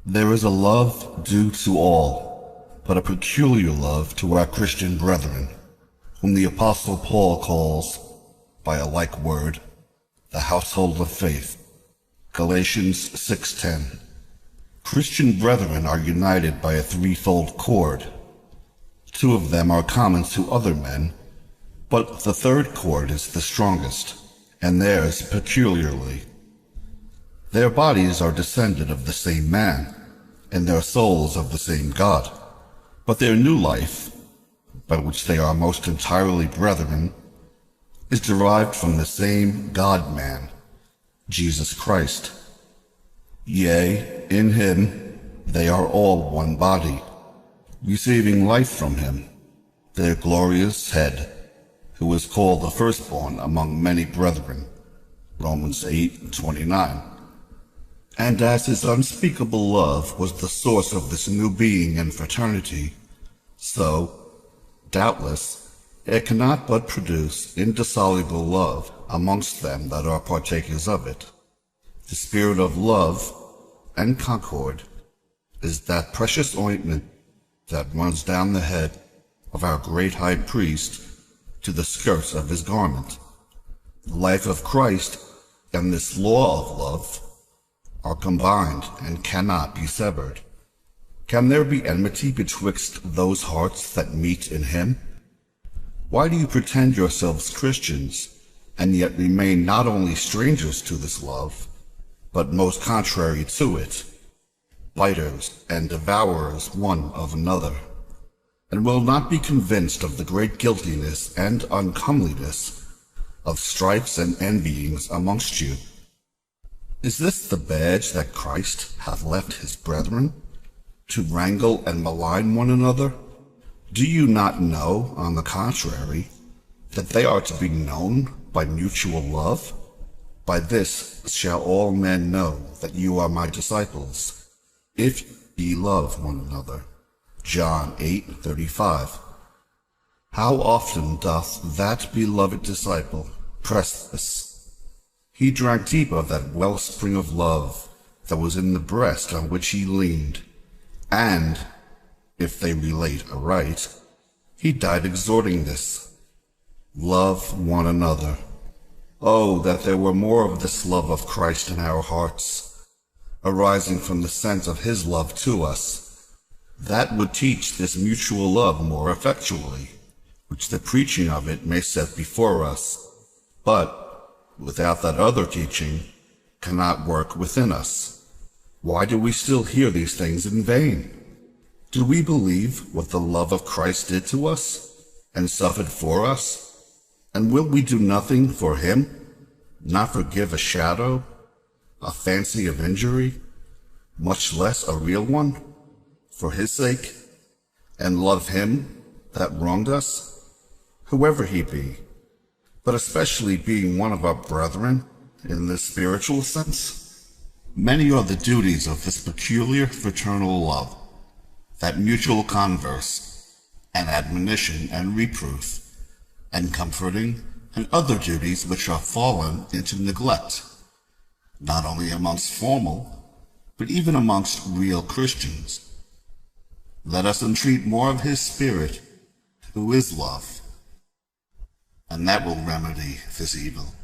There is a love due to all, but a peculiar love to our Christian brethren, whom the Apostle Paul calls, by a like word, the household of faith. Galatians 6:10. Christian brethren are united by a threefold cord. Two of them are common to other men, but the third cord is the strongest, and theirs peculiarly. Their bodies are descended of the same man, and their souls of the same God. But their new life, by which they are most entirely brethren, is derived from the same God-man, Jesus Christ. Yea, in him they are all one body, receiving life from him, their glorious head, who is called the firstborn among many brethren. Romans 8:29. And as his unspeakable love was the source of this new being and fraternity, so, doubtless, it cannot but produce indissoluble love amongst them that are partakers of it. The spirit of love and concord is that precious ointment that runs down the head of our great high priest to the skirts of his garment. The life of Christ and this law of love are combined and cannot be severed. Can there be enmity betwixt those hearts that meet in him? Why do you pretend yourselves Christians, and yet remain not only strangers to this love, but most contrary to it, biters and devourers one of another, and will not be convinced of the great guiltiness and uncomeliness of strifes and envyings amongst you? Is this the badge that Christ hath left his brethren, to wrangle and malign one another? Do you not know, on the contrary, that they are to be known by mutual love? By this shall all men know that you are my disciples, if ye love one another. John 8:35. How often doth that beloved disciple press this? He drank deep of that wellspring of love that was in the breast on which he leaned, and, if they relate aright, he died exhorting this: love one another. Oh, that there were more of this love of Christ in our hearts, arising from the sense of his love to us. That would teach this mutual love more effectually, which the preaching of it may set before us, but, without that other teaching, cannot work within us. Why do we still hear these things in vain? Do we believe what the love of Christ did to us, and suffered for us? And will we do nothing for him, not forgive a shadow, a fancy of injury, much less a real one, for his sake, and love him that wronged us, whoever he be, but especially being one of our brethren in this spiritual sense? Many are the duties of this peculiar fraternal love, that mutual converse, and admonition and reproof, and comforting, and other duties which are fallen into neglect, not only amongst formal, but even amongst real Christians. Let us entreat more of his Spirit, who is love, and that will remedy this evil.